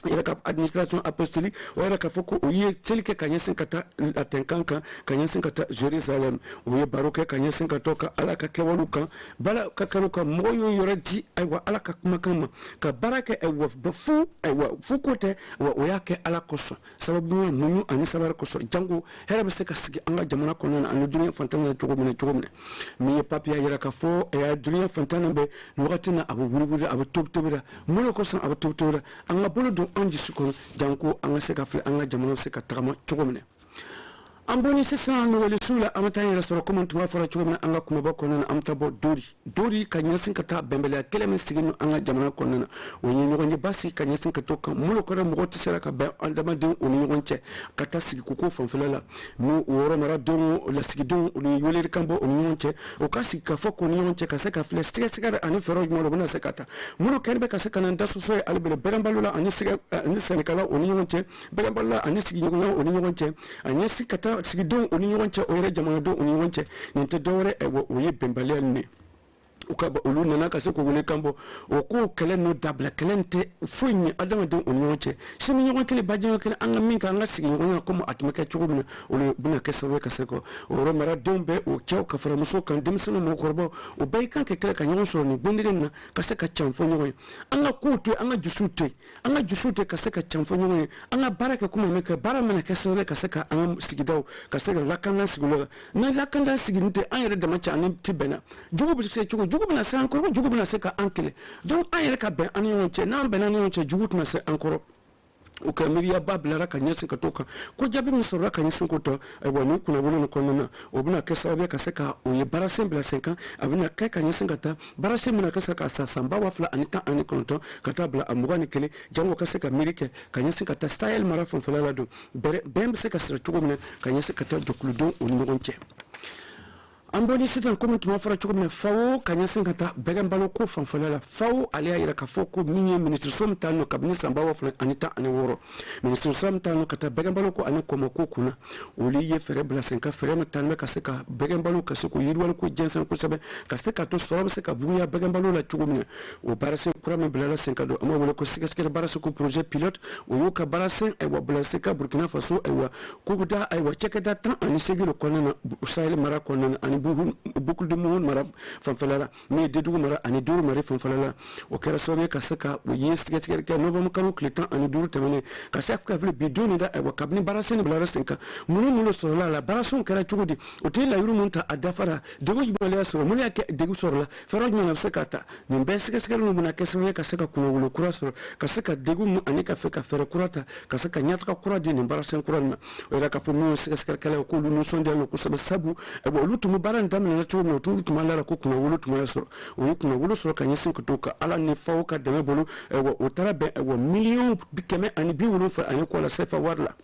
yɛrɛ ka administration apostolique o yɛrɛ k'a fɔ ko o ye seli kɛ ka ɲɛsin ka taa latɛnkan kan ka ɲɛsin ka taa jerusalem o ye baro kɛ ka ɲɛsin ka tɔ ka ala ka kɛwalew kan bala ka kɛwalew kan mɔgɔ y'o yɔrɔ di ayiwa ala ka kumakan ma ka baara kɛ ayiwa fu ko tɛ wa o y'a kɛ ala kosɔn sababu muɲu ani sabari kosɔn jango hɛrɛ bɛ se ka sigi an ka jamana kɔnɔna na ani duniya fantan na cogo min min ye papiya yɛrɛ ka fɔ duniya fantan na bɛ nin wagati na a bɛ wuli a bɛ tobi la mun de kosɔn a bɛ tobi la an ka bolo don an dusu kɔnɔ janko an ka se ka filɛ an ka jamana se ka tagama cogo min na an bɔni sisan nɔgɔlisuw la an bɛ taa yɛrɛ sɔrɔ komi tun b'a fɔra cogo min na an ka kumaba kɔnɔna na an bɛ taa bɔ dori ka ɲɛsin ka taa bɛnbaliya kɛlɛ min sigi an ka jamana kɔnɔna na o ye ɲɔgɔn ye basi ka ɲɛsin ka to kan mun kɔrɔ mɔgɔ tɛ se ka bɛn adamadenw o ni ɲɔgɔn cɛ ka taa sigi koko fanfɛla la n'o o yɔrɔ maradenw lasigidenw o ni welelikan bɔ o ni ɲɔgɔn cɛ o ka sigi ka fɔ k'o ni ɲɔgɔn cɛ ka se ka filɛ sɛgɛsɛgɛ ani fɛɛrɛw jumɛn u bɛna se ka taa mun kɛlen bɛ ka se ka na da sɔsɔ ye hali bɛlɛ bɛrɛnbalo la ani sɛnɛkɛlaw o ni ɲɔgɔn cɛ bɛrɛnbalo la ani sigiɲɔgɔnya o ni ɲɔgɔn cɛ a ɲɛsin ka taa sigidenw o ni ɲɔgɔn cɛ o yɛrɛ jamanadenw o ni ɲɔgɔn cɛ nin tɛ dɔwɛrɛ o ye bɛnbaliya nin de u ka olu nana ka se k'o wele kan bɔ o ko kɛlɛ n'o dabila kɛlɛ nin tɛ foyi ɲɛ adamadenw o ni ɲɔgɔn cɛ sini ɲɔgɔn kelen bajiɲɔgɔn kelen an ka min kɛ an ka sigi ɲɔgɔn komi a tun bɛ kɛ cogo min na o bɛna kɛ sababu ye ka se ka o yɔrɔ maradenw bɛ o cɛw ka fara musow kan denmisɛnninw mɔgɔkɔrɔbaw o bɛɛ kan ka kɛlɛ ka ɲɔgɔn sɔrɔ nin gbendege na ka se ka can fɔ ɲɔgɔn ye an ka kow to an ka jusuw to an ka jusuw to ka se ka can fɔ ɲɔgɔn ye an ka baara kɛ komi an bɛ kɛ baara mana kɛ sababu ye ka se ka an ka sigidaw ka se ka lakana sigidaw la n'a lakana sigini tɛ an yɛrɛ dama cɛ ani ti bɛnna jugu bɛ se cogo jugu bɛna se an kɔrɔ jugu bɛna se ka an kɛlɛ donc an yɛrɛ ka bɛn an ni ɲɔgɔn cɛ n'an bɛnna ni ɲɔgɔn cɛ jugu tɛna se an kɔrɔ o ka miiriyaba bilara ka ɲɛsin ka to kan ko jaabi min sɔrɔla ka ɲɛsin ko tɔ ayiwa nin kunnafoni nin kɔnɔna na o bɛna kɛ sababu ye ka se ka o ye baarasen bila sen kan a bɛna kɛ ka ɲɛsin ka taa baarasen bɛna kɛ se ka sa san 2019 ka taa bila a 21 jango ka se ka miiri kɛ ka ɲɛsin ka taa sahel mara fanfɛla la don bɛn bɛ se ka sira cogo min na ka ɲɛsin ka taa jɛkuludenw o ni ɲɔgɔn cɛ an bɔni sisan komi tuma fɔra cogo min na fawo ka ɲɛsin ka taa bɛgɛnbalo ko fanfɛla la fawo ale y'a yɛrɛ k'a fɔ ko min ye ministre min taa nɔ kabini san 2016 ministre min taa nɔ ka taa bɛgɛnbalo ko ani kɔmɔko kunna olu ye fɛɛrɛ bila sen ka fɛɛrɛ min taa bɛ ka se ka bɛgɛnbalo ka se k'o yiriwali ko jɛnsɛn kosɛbɛ ka se ka to sɔrɔ bɛ se ka buguya bɛgɛnbalo la cogo min na o baarasen kura min bilala sen ka don an b'a wele ko sɛgɛsɛgɛli baarasen ko projet pilote o y'o ka baarasen ayiwa bila se ka burkina faso ayiwa kubuda ayiwa cɛkɛda 18 de kɔnɔna na sahel mara kɔnɔna na ani bukulu de muhun mara fanfɛla la min ye dedugu mara ani duuru mara fanfɛla la o kɛra sababu ye ka se ka o ye sɛgɛsɛgɛli kɛ novembre kalo tile 15 tɛmɛnen ka se ka fili bi don da ayiwa kabini baarasen bilara sen kan minnu sɔrɔla la baarasenw kɛra cogo di o tɛ layiru min ta a dafara degun jumɛn y'a sɔrɔ mun y'a kɛ degun sɔrɔla fɛɛrɛ jumɛn na bɛ se ka ta nin bɛɛ sɛgɛsɛgɛli bɛna kɛ sababu ye ka se ka kunnawolo kura sɔrɔ ka se ka degun ani ka fɛ ka fɛɛrɛ kura ta ka se ka ɲɛtaga kura di nin baarasen kura nin ma o yɛrɛ k'a fɔ minnu sɛgɛsɛgɛlikɛlaw ye k'olu nisɔndiyalen don kosɛbɛ sabu olu tun bɛ baara in daminɛ cogo min na o tun b'a la ko kunnawolo tun b'a sɔrɔ o ye kunnawolo sɔrɔ ka ɲɛsin ka to ka ala ni faw ka dɛmɛ bolo o taara bɛn miliyɔn 170 ani kɔ la CFA wari la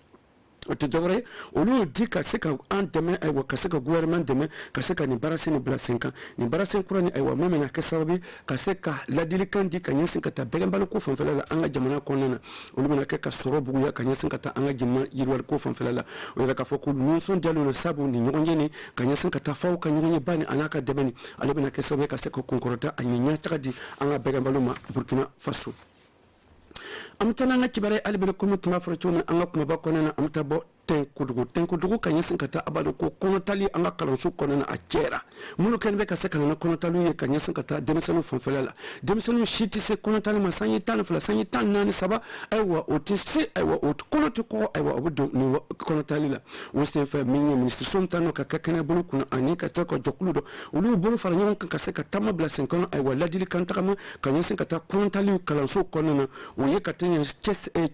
o tɛ dɔwɛrɛ ye olu y'o di ka se ka an dɛmɛ ayiwa ka se ka gouvernement dɛmɛ ka se ka nin baarasen nin bila sen kan nin baarasen kura ni ayiwa min bɛna kɛ sababu ye ka se ka ladilikan di ka ɲɛsin ka taa bɛgɛnbali ko fanfɛla la an ka jamana kɔnɔna na olu bɛna kɛ ka sɔrɔ buguya ka ɲɛsin ka taa an ka jamana yiriwali ko fanfɛla la o yɛrɛ k'a fɔ ko nisɔndiyalen don sabu ni ɲɔgɔn ye ni ka ɲɛsin ka taa faw ka ɲɔgɔn ye ba ni a n'a ka dɛmɛ ni ale bɛna kɛ sababu ye ka se ka kunkɔrɔta a ɲɛ ɲɛtaga di an ka bɛgɛnbaliw ma burkina faso an bɛ taa n'an ka kibaruya hali bi komi tun b'a fɔra cogo min an ka kumaba kɔnɔna na an bɛ taa bɔ tenkudugu kanyesin kata abado ko konotali anga kalansu konana a kera munu ken be ka se kana konotalu ye kanyesin kata demisanu fanfelala demisanu shiti se konotali masanyi tan fala sanyi tan nani saba aywa otisi aywa ot konoti ko aywa obudo ni konotali la wosen fa minye ministre sontano ka kakene bulu kuna ani ka ta ko jokuludo ulu bulu fara nyon ka se ka tama bla 50 aywa ladili kantama kanyesin kata konotali kalansu konana oye katenya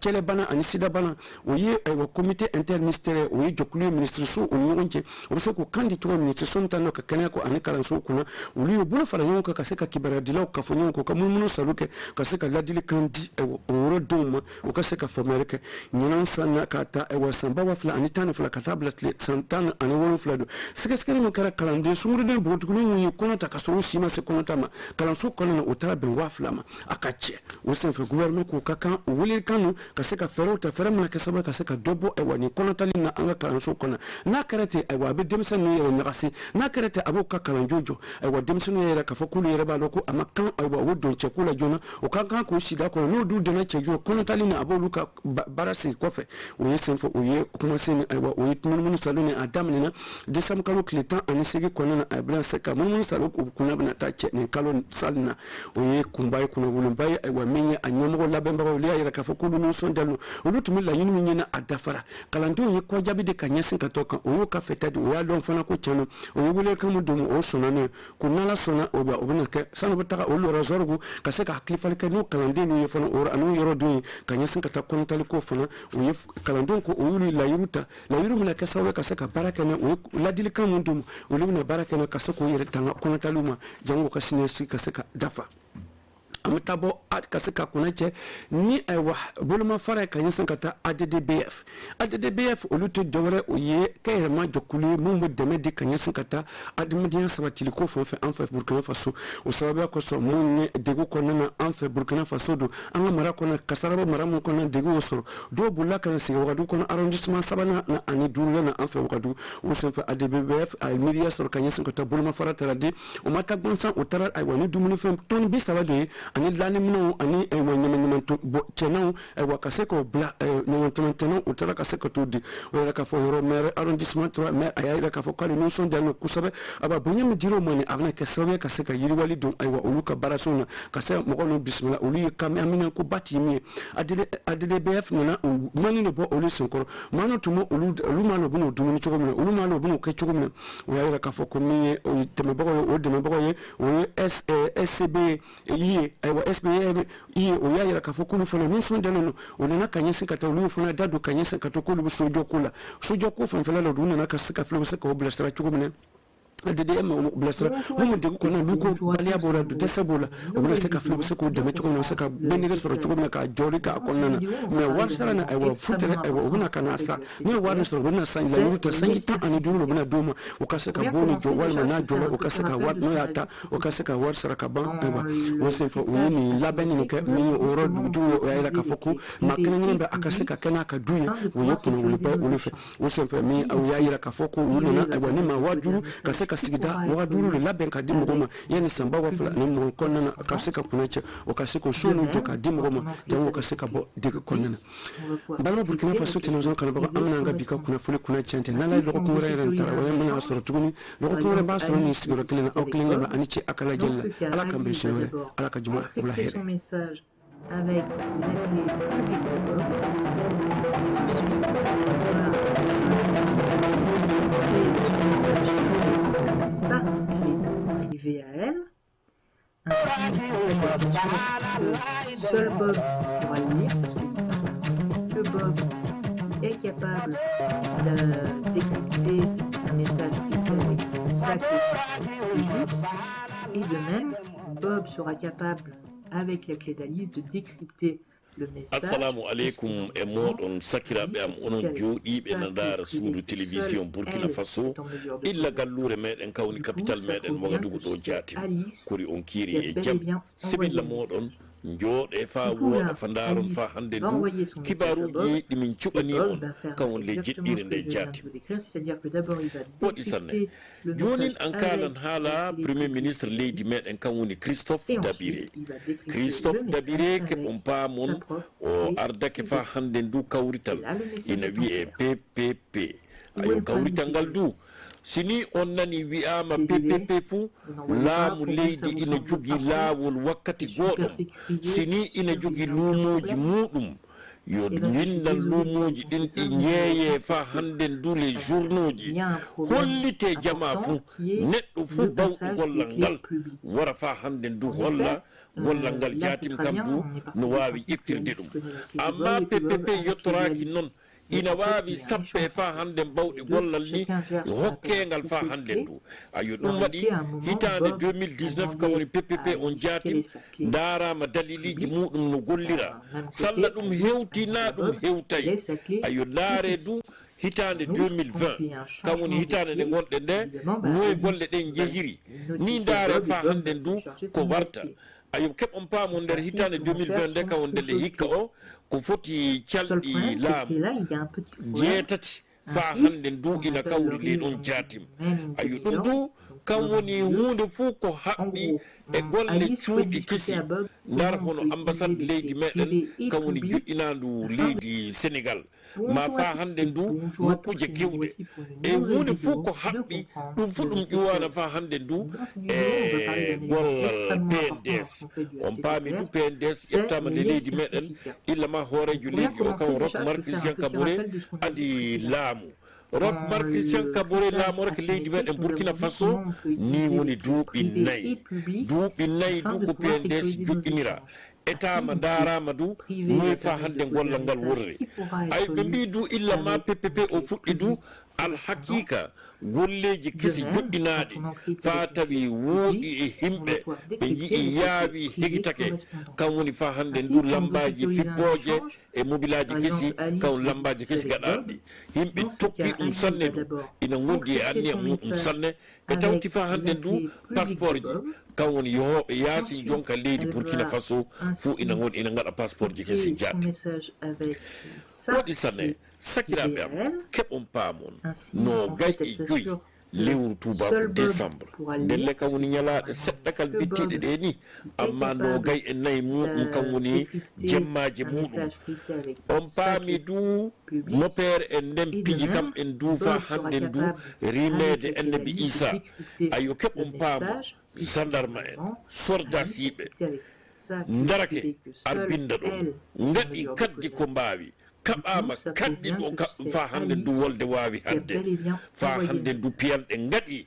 kele bana ani sida bana oye aywa comité inter ministère o jokulu ministre so o nyonje o se ko kandi to ministre so ntano ka kenya ko ani kala so kuna uli o bula fala nyonka ka se ka kibara dilo ka fonyon ko ka mumuno saluke ka se ka ladili kandi o ro doma o ka se ka famerike nyanan sana ka ta e wasamba wa fala ani tan fala ka tablet santan ani wonu fala do se ka skere mo kala kalande sumuru de botu no yi kona ta ka so sima se kona tama kala so kona o tara ben wa flama akache o se fa gouvernement ko ka kan o wuli kanu ka se ka fero ta fera mana ka saba ka se ka dobo e wani kona tali na anga kalanso kona na karate ay wa be demsa no yere ngasi na karate aboka kalanjojo ay wa demsa no yere ka fokulu yere ba loko amakan ay wa wodon chekula jona o kan kan ko shida ko no du de na chejo kona tali na aboluka barasi kofe o yesen fo o ye kuma sen ay wa o yitmun mun salone adam ne na de sam kalo kletan ani segi kona na ay blan seka mun salo ko kuna bana ta che ne kalo salna o ye kumbay kuna wulumbay ay wa menya anyamo labemba o le yere ka fokulu no sondalo o lutumi la yinu nyina adafara kalando ye ko jabi de kanyesin ka toka o ka fetadi o ya don fana ko chano o ye wule kamu dum o sonane ko nala sona o ba o bina ke sanu bata o lo razorgu ka se ka klifal ke no kalande no ye fana o anu yoro do kanyesin ka ta kontali ko fana o ye kalando ko o yuli la yiru mila ka sawe ka se ka baraka na o la dil kamu dum o le na baraka na ka se ko yere tanga kontaluma jango ka sinesi ka se ka dafa amatabo at kasika kunache ni ewa boluma fara kanyesin kata ADDBF oluto dowre oye kayema jokuli mumbo demedi kanyesin kata adimidian sabatili ko fonfe anfa Burkina Faso o sababu ko so munne degu konana anfa Burkina Faso do anga mara kona kasaraba mara mun kona degu osoro do bulla kan si wadu kona arrondissement sabana na ani dulla na anfa wadu o sanfa ADDBF al media sor kanyesin kata boluma fara taradi o mata gonsan o tarar ay wani dumuni fem ton bi sabade ani lani mino ani e wanyama to cheno e wakase ko bla nyama teno utara kase ko tudi wera ka fo hero mer arrondissement 3 mer ayira ka fo kali no son dano kusabe aba bunyam diro moni avna kesabe kase ka yiri wali don aywa uluka barasona kase mo kono bismillah uli kam amina ko bati mi ADDBF nana mani no bo uli sonkoro mano tumo ulu mano bunu dumuni chogomna ulu mano bunu ke chogomna wera ka fo ko mi o teme bogo o de bogo ye o SCB yi aywa SBM yi o ya yira ka fokulu fona no son dano o na kanyesi kata ulu fona dadu kanyesi kata kulu sojo ko fon fela lo duna na ka sika flo sika o blastra chugumne DDM blastra mo de ko na luko balia bora de sabola o blastra ka flo sika o de mecho ko sika benige soro chugumne ka jori ka konna me war sara na ay wa futere ay wa buna kana sta me war soro buna san la yuta sangi ta ani duro buna doma o ka sika boni jo wal na jolo o ka sika wat no yata o ka sika war sara ka ban ay wa o se fo o ni labeni ni ka mi o ro du o ya ka foku makene ni ba aka sika kana ka duye o yekuno wuli pa o le fe o se fo mi o ya ira ka foku o na ay wa ni ma wajuru ka sika sigida wajuru le laben ka dimu goma yani samba wa fula ni mo konna ka sika kunache o ka sika sonu jo ka dimu goma jango ka sika bo de konna balo Burkina Faso television kana ba amna nga bika kuna fule kuna chante nala lo ko ngore ran tara wala mana asoro tuguni lo ko ngore ba soro ni sigoro kilena o kilena ba aniche akala jella ala kambe shore ala ka juma wala here avec privé à elle. Seul Bob pourra le lire parce que Bob est capable de décrypter un message qui est et de même Bob sera capable avec la clé d'Alice de décrypter le message. Assalamu alaikum e modon sakiraɓe am onon jooɗiɓe na ndaara suudu télévision Burkina Faso illa gallure meɗen kawni capital meɗen Ouagadougou ɗo jaatim kori on kiiri e jaam sibilla moɗon jooɗe fa wooɗa fa ndaaron fa hannde ndu kibaruuji ɗi min cuɓani on kan won le jeɗɗire nde jaati woɗi sanne jonin an kalan haala premier ministre leydi meɗen kan woni Christophe Dabiré keɓon paamon o ardake fa hannde ndu kawrital ina wiye PPP ayo kawrital ngal du sini on nani wi'ama PPP fuu laamu leydi ina jogii laawol wakkati goɗɗum sini ina jogii luumoji muɗum yo windan luumoji ɗin ɗi ñeeye fa hannde ndu les journaux ji hollite jama fuu neɗɗo fuu bawɗo gollal ngal wara fa hannde ndu holla gollal ngal jaatim kam du no waawi ƴettirde ɗum amma PPP yettoraki noon ina waawi sappe fa hannde bawɗi gollal ni hokkengal fa hannde ndu ayo ɗum waɗi hitande 2019 kam woni PPP on jaatim ndaarama daliliji muɗum no gollira salla ɗum hewti na ɗum hewtay ayo ndaare du hitande 2020 kam woni hitande nde gonɗe nde noye golle ɗen jehiri ni ndaare fa hannde ndu ko warta ayo keɓon paamo nder hitande 2020 nde kam wonde le hikka o ko foti calɗi laamu jeetati fa hannde ndu ina kawri li ɗon jaatim ayo ɗum du kam woni hunde fuu ko haɓɓi e golle cuuɗi kesi ndar hono ambassade leydi meɗen kam woni joƴƴinandu leydi Sénégal ma fa hannde ndu nokkuje kewɗe e hunde fuu ko haɓɓi ɗum fuu ɗum ƴuwana fa hannde ndu e gollal PNDS on paami du PNDS ƴettama nde leydi meɗen illa ma hoorejo leydi o kam Roch Marc Christian Kaboré adi laamu Roch Marc Christian Kaboré laamorake leydi meɗen Burkina Faso ni woni duuɓi nayyi du ko PNDS joƴƴinira etama darama du noy fa hande gollal ngal worre ay ɓe mbi du illa ma PPP o fuɗɗi du alhaqiqa golleji kesi joɗɗinaɗi fa tawi wooɗi e himɓe ɓe jii yaawi hegitake kam woni fa hande ndu lambaji fippoje e mobilaji kesi kam lambaji kesi gaɗaɗi himɓe tokki ɗum sanne du ina gondi e anniya muɗum sanne ɓe tawti fa hande ndu passeport ji kam woni yohoɓe yaasi jonka leydi Burkina Faso fuu ina goni ina gaɗa passeport ji kesi jaati waɗi sanne sakiraɓe am keɓon paamon no gay e joyi lewru tubako décembre ndelle kam woni ñalaɗe seɗɗa kal bittiɗe ɗe ni amma no gay e nayyi muɗum kam woni jemmaji muɗum on paami du nopere en nden piji kam en duufa hande ndu rimede Annabi Isa ayo keɓon paamo gendarme en soldat yiɓe darake arbinda ɗon gaɗi kaddi ko mbawi kaɓama kaddi ɗo kaɓɗum fa hande ndu wolde wawi hadde fa hande ndu piyanɗe gaɗi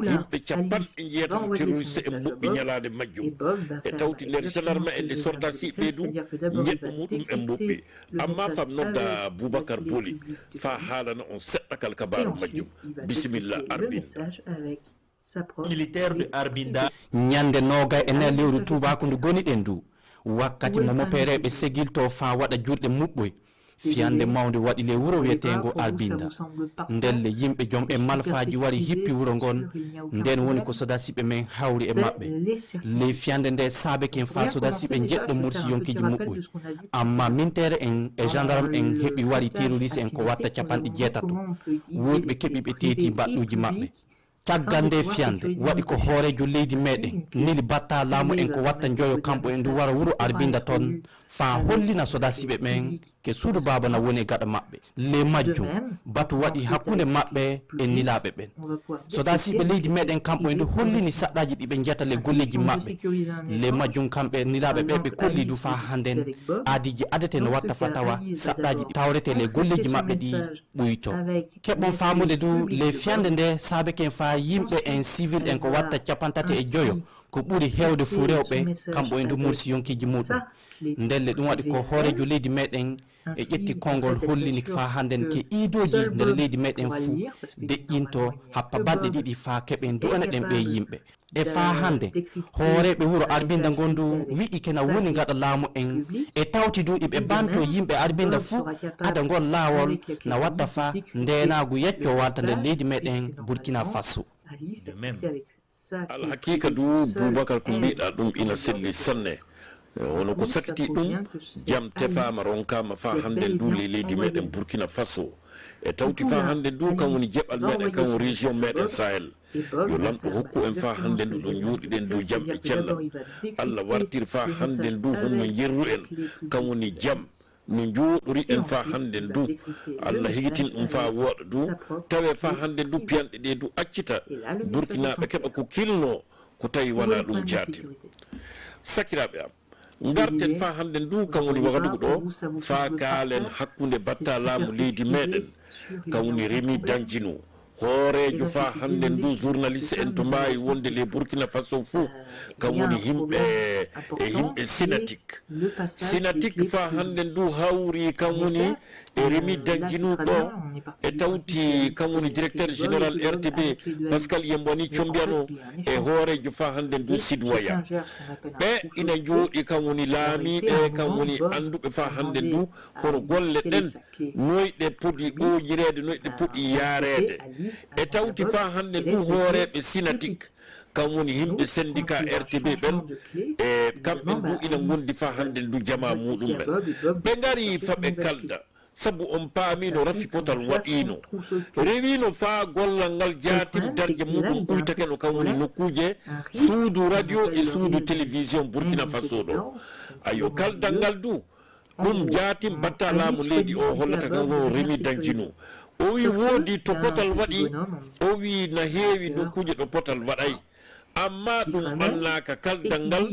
yimɓe capanɗe jeetato terroriste en mboɓɓi ñalade majjum e tawti nder gendarme en ɗe soldat siɓe du jeɗɗo muɗum en mboɓɓi amma fam nodda Boubacar Boli fa haalana on seɗɗa kal kabaru majjum bisimilla Arbinda militaire de Arbinda ñande noga e nder lewru tubako ndu goni ɗen du wakkati mo mopereɓe segilto fa waɗa julɗe muɓɓoy fiyande mawde waɗi le wuro wiyetengo Arbinda ndelle yimɓe joom e malfaji wari hippi wuro ngon nden woni ko sodasiɓe men hawri e maɓɓe le fiyande nde saabe ken fa sodasiɓe jeɗɗo mursi yonkiji muɓɓoy amma mintere en e gendarme en heɓi wari terroriste en ko watta capanɗe jeetato woɗɓe keɓi ɓe teeti mbaɗɗuji maɓɓe caggal nde fiyande waɗi ko hoorejo leydi meɗen neli batta laamu en ko watta joyo kamɓo en du wara wuro Arbinda toon fa hollina sodasiɓe ɓen ke suudu baba na woni gaɗa maɓɓe le majjum batu waɗi hakkunde maɓɓe e nilaɓe ɓen sodasiɓe leydi meɗen kamɓo en du hollini saɗɗaji ɗiɓe jetta le golleji maɓɓe le majjum kamɓe nilaɓe ɓe ɓe kolli du fa handen aadiji adete no watta fa tawa saɗɗaji ɗi tawrete le golleji maɓɓe ɗi ɓuyto keɓon famude du le fiyande nde saabe ken fa yimɓe en civil en ko watta capantati e joyo ko ɓuri hewde fuu rewɓe kamɓo en du mursi yonkiji muɗum ndelle ɗum waɗi ko hoorejo leydi meɗen e ƴetti konngol hollini fa hannden ke iidoji nder leydi meɗen fuu deƴƴinto happa balɗe ɗiɗi fa keɓen du'ana ɗen ɓe yimɓe e fa hannde hooreɓe wuro Arbinda gondu wi'i kena woni gaɗa laamu en e tawti du iɓe banto yimɓe Arbinda fuu ada ngol laawol na watta fa ndenagu yecco walta nder leydi meɗen Burkina Faso alhaqiqa du Boubacar ko mbiɗa ɗum ina selli sanne wono ko sakiti ɗum jam tefama ronkama fa hande ndu leydi meɗen burkina faso e tawti fa hande ndu kam woni jeɓal meɗen kam woni région meɗen sahel yo lamɗo hokku en fa hande ndu ɗo juuɗiɗen dow jam e cellal allah wartir fa hande ndu honno jerru en kam woni jam no jooɗori en fa hande ndu allah higitin ɗum fa wooɗa du tawe fa hande ndu piyanɗe ɗe du accita burkinaɓe keɓa ko kilno ko tawi wona ɗum jaati sakiraɓe am garten fa hande ndu kam woni wagadugo ɗo fa kaalen hakkude batta laamu leydi meɗen kam woni Rémy Danjino hoorejo fa hande ndu journaliste en to mbawi wonde les Burkina Faso fou kam woni himɓe sinatique fa hande ndu hawri kam woni e Rémy Danjino ɗo e tawti kam woni directeur général RTB Pascal Yemboni Combiano e hoorejo fa hande ndu Sidwaya ɓe ina jooɗi kam woni laamiɓe kam woni anduɓe fa hande ndu hono golle ɗen noyɗe poɗi ɗojirede noyɗe poɗi yaarede e tawti fa hande ndu hooreɓe sinatique kam woni himɓe syndicat RTB ɓen e kamɓen ndu ina gondi fa hande ndu jama muɗum ɓen ɓe ngari faɓe kalda sabu on paami no rafi potal waɗino rewino fa gollal ngal jaatim darje muɗum ɓuytake no kam woni nokkuje suudu radio e suudu télévision Burkina Faso ɗo ayo kaldal ngal du ɗum jaatim batta laamu leydi o hollata kam won Rémy Danjino o wi woodi to potal waɗi o wi na heewi nokkuje ɗo potal waɗay amma ɗum annaka kaldal ngal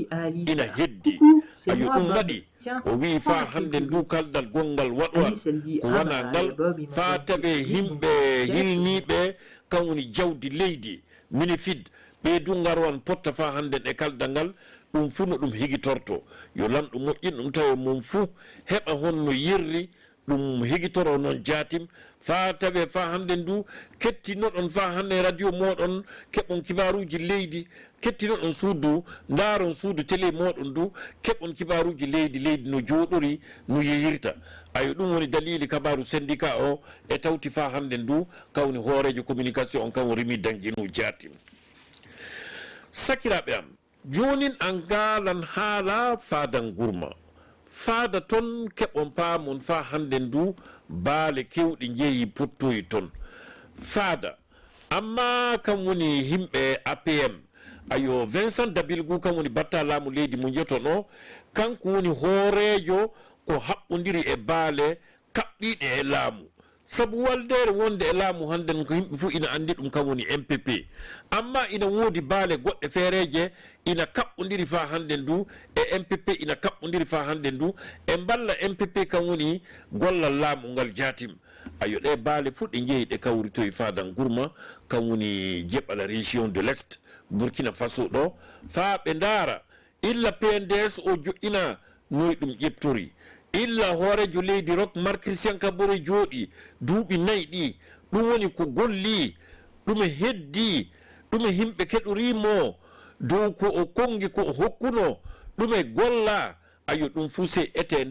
ina heddi ayo ɗum waɗi o wi fa hande ndu kaldal gongal waɗoal ko wona ngal fa taɓe himɓe hilniɓe kam woni jawdi leydi minifid ɓe du garwan potta fa hande e kaldal ngal ɗum fuu no ɗum higitorto yo lamɗo moƴƴin ɗum tawi mum fuu heɓa honno yirri ɗum higitoro noon jaatim fa tawe fa hande ndu kettinoɗon fa hande radio moɗon keɓon kibaruji leydi kettinoɗon suudu ndaron suudu télé moɗon ndu keɓon kibaruji leydi no jooɗori no yeyirta ayo ɗum woni dalili kabaru syndicat o e tawti fa hande ndu kawni hoorejo communication on kam Rémy Danjino jaatim sakiraɓe am jonin an galan haala faadan gurma faada ton keɓon paamon fa hande ndu baale kewɗi jeeyi pottoyi ton faada amma kam woni himɓe APM ayo Vincent Dabilgou kam woni batta laamu leydi mo jetono kanko woni hoorejo ko haɓɓodiri e baale kaɓɓiɗe e laamu sabu waldere wonde e laamu hande ko yimɓe fof ina andi ɗum kam woni MPP amma ina woodi baale goɗɗe feereje ina kaɓɓodiri fa hande ndu e MPP ina kaɓɓodiri fa hande ndu e balla MPP kam woni gollal laamu ngal jaatim ayo ɗe baale fu ɗe jeeyi ɗe kawritoyi fadan gurma kam woni jeɓala région de l'Est Burkina Faso ɗo fa ɓe ndaara illa PNDS o joƴƴina noyi ɗum ƴeftori illa hoorejo leydi Roch Marc Christian Kaboré jooɗi duuɓi nayyi ɗi ɗum woni ko golli ɗume heddi ɗume himɓe keɗorimo dow ko o kongi ko o hokkuno ɗume golla ayo ɗum fuu se ete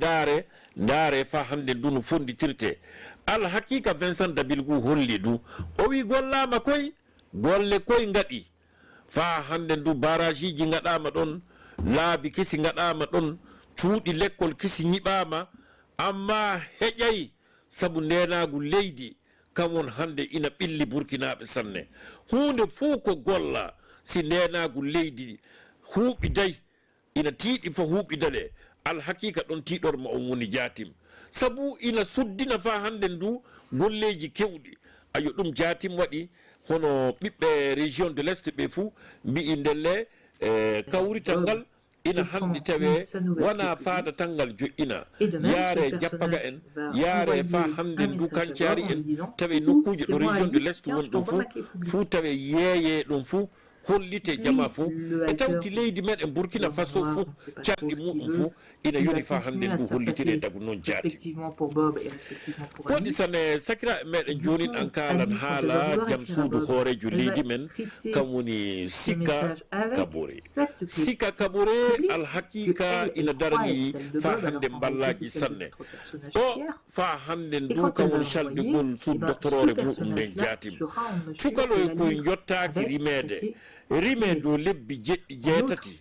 ndaare fa hande ndu no fonditirte al hakika Vincent Dabilgou holli du o wi gollama koye golle koye ngaɗi fa hande ndu barage ji gaɗama ɗon laabi kesi gaɗama ɗon cuuɗi l'école kesi ñiɓama amma heƴay sabu ndenagu leydi kam won hande ina ɓilli burkinaɓe sanne hunde fuu ko golla si ndenagu leydi huuɓiday ina tiiɗi fa huuɓidale alhakika ɗon tiiɗorma on woni jaatim sabu ina suddina fa hande ndu golleji kewɗi ayo ɗum jaatim waɗi hono ɓiɓɓe région de l'Est ɓe fuu mbi'i ndelle kawrital ngal ina handi tawe wona faada tangal joƴƴina yaare jappaga en yaare fa hande ndu kancari en tawe nokkuje ɗo région de l'Est woni ɗon fuu tawe yeeye ɗon fuu hollite jama fuu e tawti leydi meɗen Burkina Faso fuu canɗi muɗum fuu ina yoni fa hande ndu hollitire dagu noon jaati woɗi sane sakiraɓe meɗen jonin an kalan haala jaam suudu hoorejo leydi men kam woni Sika Kaboré alhakika ina darani fa hande mballaji sanne ɗo fa hande ndu kam woni calɗigol suudu doctorore muɗum nden jaatim cukaloye koye jottaki rimede rime dow lebbi jeɗɗi jeetati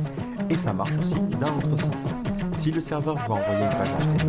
Et ça marche aussi dans l'autre sens. Si le serveur veut envoyer une page HTML,